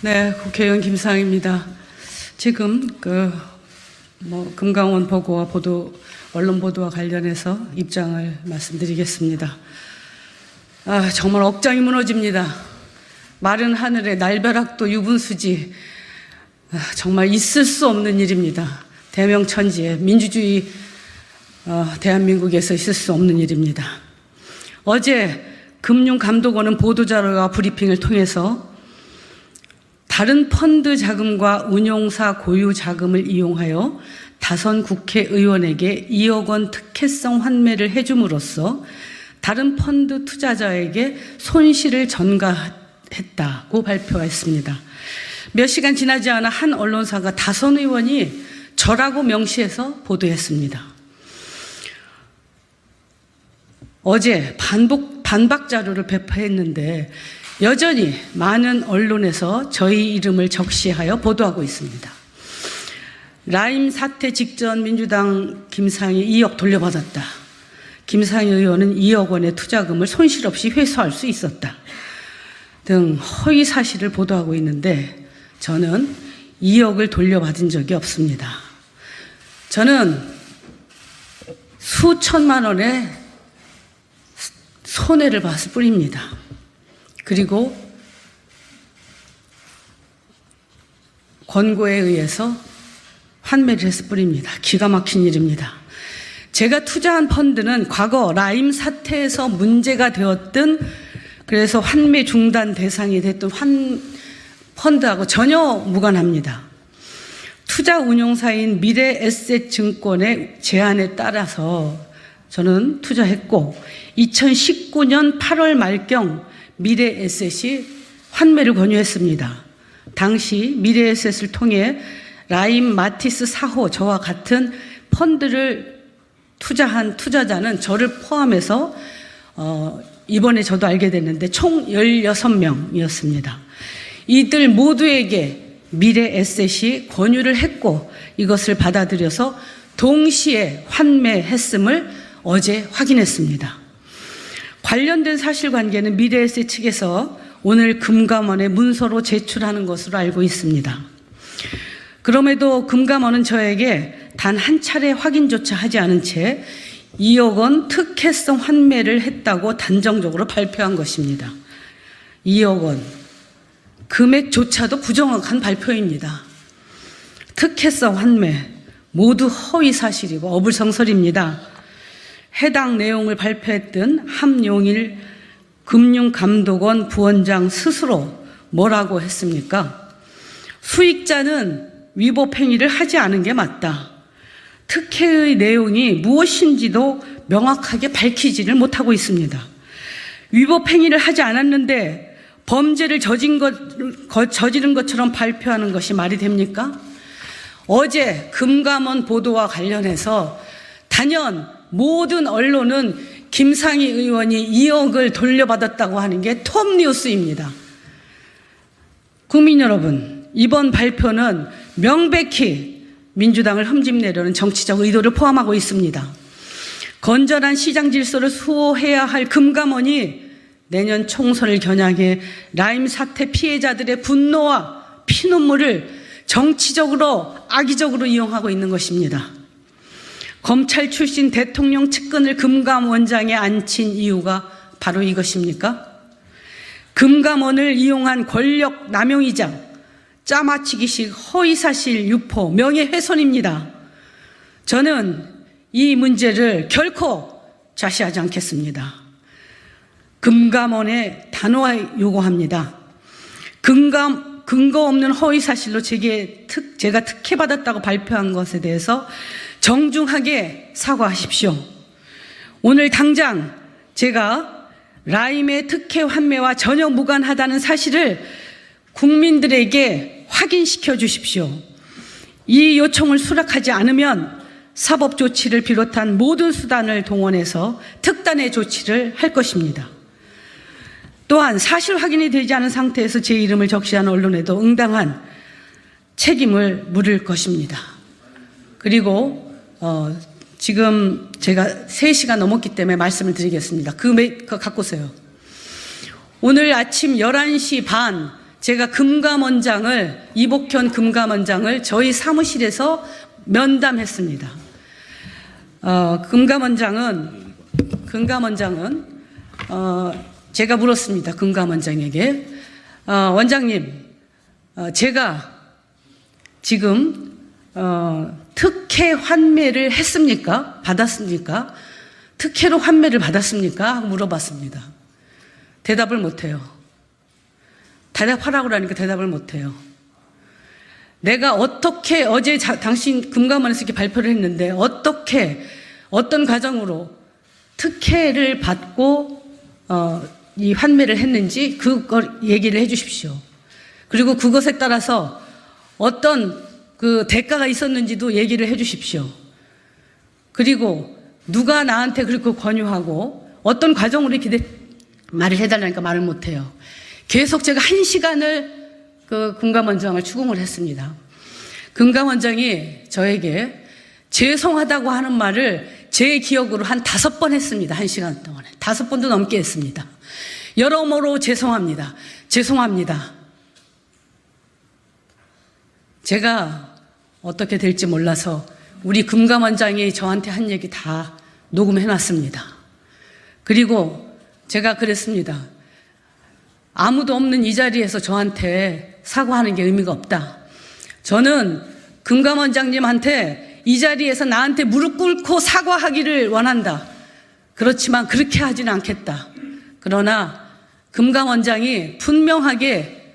네, 국회의원 김상희입니다. 지금 금강원 보고와 언론 보도와 관련해서 입장을 말씀드리겠습니다. 정말 억장이 무너집니다. 마른 하늘에 날벼락도 유분수지. 정말 있을 수 없는 일입니다. 대명천지에 민주주의 대한민국에서 있을 수 없는 일입니다. 어제 금융감독원은 보도자료와 브리핑을 통해서 다른 펀드 자금과 운용사 고유 자금을 이용하여 다선 국회의원에게 2억 원 특혜성 환매를 해줌으로써 다른 펀드 투자자에게 손실을 전가했다고 발표했습니다. 몇 시간 지나지 않아 한 언론사가 다선 의원이 저라고 명시해서 보도했습니다. 어제 반박 자료를 배포했는데 여전히 많은 언론에서 저희 이름을 적시하여 보도하고 있습니다. 라임 사태 직전 민주당 김상희 2억 돌려받았다. 김상희 의원은 2억 원의 투자금을 손실 없이 회수할 수 있었다. 등 허위 사실을 보도하고 있는데 저는 2억을 돌려받은 적이 없습니다. 저는 수천만 원의 손해를 봤을 뿐입니다. 그리고 권고에 의해서 환매를 했을 뿐입니다. 기가 막힌 일입니다. 제가 투자한 펀드는 과거 라임 사태에서 문제가 되었던, 그래서 환매 중단 대상이 됐던 펀드하고 전혀 무관합니다. 투자 운용사인 미래에셋증권의 제안에 따라서 저는 투자했고 2019년 8월 말경 미래에셋이 환매를 권유했습니다. 당시 미래에셋을 통해 라임 마티스 4호 저와 같은 펀드를 투자한 투자자는 저를 포함해서 이번에 저도 알게 됐는데 총 16명이었습니다. 이들 모두에게 미래에셋이 권유를 했고 이것을 받아들여서 동시에 환매했음을 어제 확인했습니다. 관련된 사실관계는 미래에셋 측에서 오늘 금감원에 문서로 제출하는 것으로 알고 있습니다. 그럼에도 금감원은 저에게 단 한 차례 확인조차 하지 않은 채 2억 원 특혜성 환매를 했다고 단정적으로 발표한 것입니다. 2억 원. 금액조차도 부정확한 발표입니다. 특혜성 환매. 모두 허위 사실이고 어불성설입니다. 해당 내용을 발표했던 함용일 금융감독원 부원장 스스로 뭐라고 했습니까? 수익자는 위법 행위를 하지 않은 게 맞다. 특혜의 내용이 무엇인지도 명확하게 밝히지를 못하고 있습니다. 위법 행위를 하지 않았는데 범죄를 저지른 것처럼 발표하는 것이 말이 됩니까? 어제 금감원 보도와 관련해서 단연 모든 언론은 김상희 의원이 2억을 돌려받았다고 하는 게 톱뉴스입니다. 국민 여러분, 이번 발표는 명백히 민주당을 흠집내려는 정치적 의도를 포함하고 있습니다. 건전한 시장 질서를 수호해야 할 금감원이 내년 총선을 겨냥해 라임 사태 피해자들의 분노와 피눈물을 정치적으로 악의적으로 이용하고 있는 것입니다. 검찰 출신 대통령 측근을 금감원장에 앉힌 이유가 바로 이것입니까? 금감원을 이용한 권력 남용이자 짜맞추기식 허위사실 유포, 명예훼손입니다. 저는 이 문제를 결코 좌시하지 않겠습니다. 금감원에 단호하게 요구합니다. 근거 없는 허위사실로 제가 특혜받았다고 발표한 것에 대해서 정중하게 사과하십시오. 오늘 당장 제가 라임의 특혜 환매와 전혀 무관하다는 사실을 국민들에게 확인시켜 주십시오. 이 요청을 수락하지 않으면 사법 조치를 비롯한 모든 수단을 동원해서 특단의 조치를 할 것입니다. 또한 사실 확인이 되지 않은 상태에서 제 이름을 적시한 언론에도 응당한 책임을 물을 것입니다. 그리고 지금 제가 3시가 넘었기 때문에 말씀을 드리겠습니다. 그거 갖고 오세요. 오늘 아침 11시 반 제가 이복현 금감원장을 저희 사무실에서 면담했습니다. 금감원장은 제가 물었습니다. 금감원장에게 원장님, 제가 지금 특혜 환매를 했습니까? 받았습니까? 특혜로 환매를 받았습니까? 하고 물어봤습니다. 대답을 못해요. 대답하라고 하니까 대답을 못해요. 내가 어떻게 어제 당신 금감원에서 이렇게 발표를 했는데 어떤 과정으로 특혜를 받고 이 환매를 했는지 그걸 얘기를 해 주십시오. 그리고 그것에 따라서 어떤 그 대가가 있었는지도 얘기를 해 주십시오. 그리고 누가 나한테 그렇게 권유하고 어떤 과정으로 이렇게 말을 해달라니까 말을 못해요. 계속 제가 1시간을 그 금감원장을 추궁을 했습니다. 금감원장이 저에게 죄송하다고 하는 말을 제 기억으로 한 5번 했습니다. 1시간 동안에. 5번도 넘게 했습니다. 여러모로 죄송합니다. 죄송합니다. 제가 어떻게 될지 몰라서 우리 금감원장이 저한테 한 얘기 다 녹음해놨습니다. 그리고 제가 그랬습니다. 아무도 없는 이 자리에서 저한테 사과하는 게 의미가 없다. 저는 금감원장님한테 이 자리에서 나한테 무릎 꿇고 사과하기를 원한다. 그렇지만 그렇게 하지는 않겠다. 그러나 금감원장이 분명하게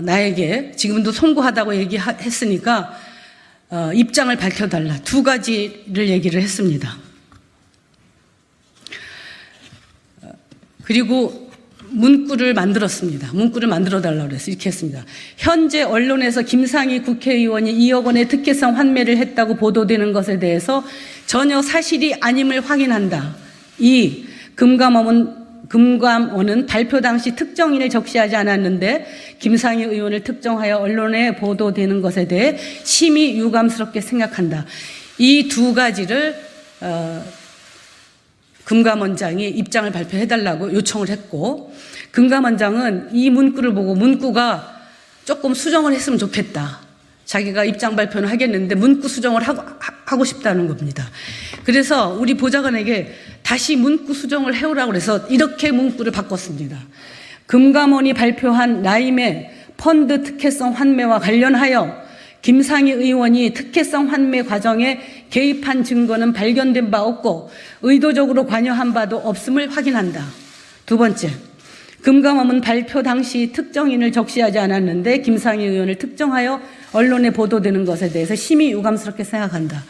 나에게 지금도 송구하다고 얘기했으니까 입장을 밝혀달라. 2가지를 얘기를 했습니다. 그리고 문구를 만들었습니다. 문구를 만들어달라고 그래서 이렇게 했습니다. 현재 언론에서 김상희 국회의원이 2억 원의 특혜성 환매를 했다고 보도되는 것에 대해서 전혀 사실이 아님을 확인한다. 2. 금감원은 발표 당시 특정인을 적시하지 않았는데 김상희 의원을 특정하여 언론에 보도되는 것에 대해 심히 유감스럽게 생각한다. 이 2가지를 금감원장이 입장을 발표해달라고 요청을 했고, 금감원장은 이 문구를 보고 문구가 조금 수정을 했으면 좋겠다. 자기가 입장 발표는 하겠는데 문구 수정을 하고 싶다는 겁니다. 그래서 우리 보좌관에게 다시 문구 수정을 해오라고 해서 이렇게 문구를 바꿨습니다. 금감원이 발표한 라임의 펀드 특혜성 환매와 관련하여 김상희 의원이 특혜성 환매 과정에 개입한 증거는 발견된 바 없고 의도적으로 관여한 바도 없음을 확인한다. 2번째, 금감원은 발표 당시 특정인을 적시하지 않았는데 김상희 의원을 특정하여 언론에 보도되는 것에 대해서 심히 유감스럽게 생각한다.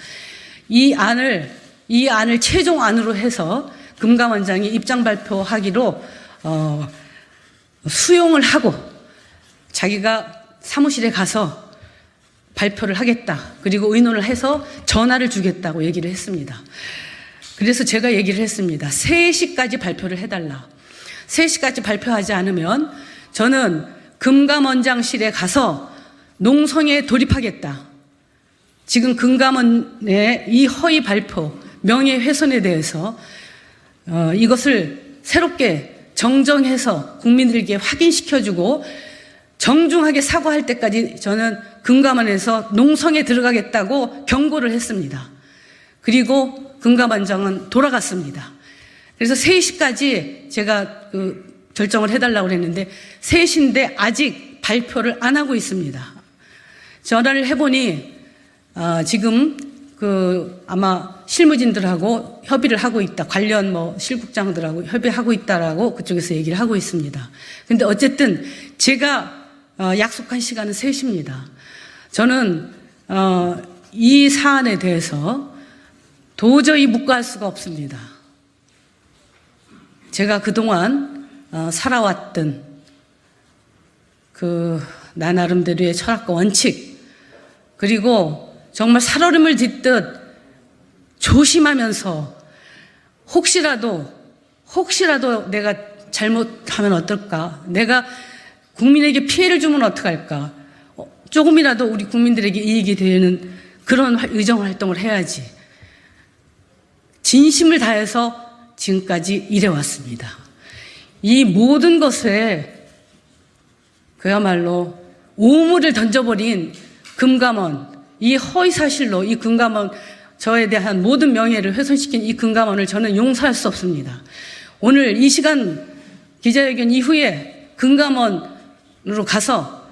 이 안을 최종 안으로 해서 금감원장이 입장 발표하기로 수용을 하고 자기가 사무실에 가서 발표를 하겠다. 그리고 의논을 해서 전화를 주겠다고 얘기를 했습니다. 그래서 제가 얘기를 했습니다. 3시까지 발표를 해달라. 3시까지 발표하지 않으면 저는 금감원장실에 가서 농성에 돌입하겠다. 지금 금감원의 이 허위 발표, 명예훼손에 대해서 이것을 새롭게 정정해서 국민들에게 확인시켜주고 정중하게 사과할 때까지 저는 금감원에서 농성에 들어가겠다고 경고를 했습니다. 그리고 금감원장은 돌아갔습니다. 그래서 3시까지 제가 결정을 해달라고 했는데 3시인데 아직 발표를 안 하고 있습니다. 전화를 해보니 지금 아마 실무진들하고 협의를 하고 있다. 관련 실국장들하고 협의하고 있다라고 그쪽에서 얘기를 하고 있습니다. 근데 어쨌든 제가 약속한 시간은 3시입니다. 저는 이 사안에 대해서 도저히 묵과할 수가 없습니다. 제가 그동안 살아왔던 나 나름대로의 철학과 원칙, 그리고 정말 살얼음을 딛듯 조심하면서 혹시라도 내가 잘못하면 어떨까? 내가 국민에게 피해를 주면 어떡할까? 조금이라도 우리 국민들에게 이익이 되는 그런 의정 활동을 해야지. 진심을 다해서 지금까지 일해왔습니다. 이 모든 것에 그야말로 오물을 던져버린 금감원, 이 허위사실로 이 금감원, 저에 대한 모든 명예를 훼손시킨 이 금감원을 저는 용서할 수 없습니다. 오늘 이 시간 기자회견 이후에 금감원으로 가서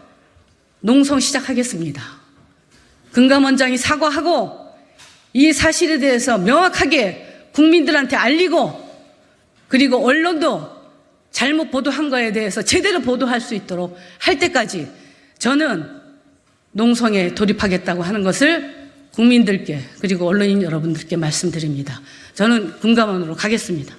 농성 시작하겠습니다. 금감원장이 사과하고 이 사실에 대해서 명확하게 국민들한테 알리고, 그리고 언론도 잘못 보도한 거에 대해서 제대로 보도할 수 있도록 할 때까지 저는 농성에 돌입하겠다고 하는 것을 국민들께, 그리고 언론인 여러분들께 말씀드립니다. 저는 금감원으로 가겠습니다.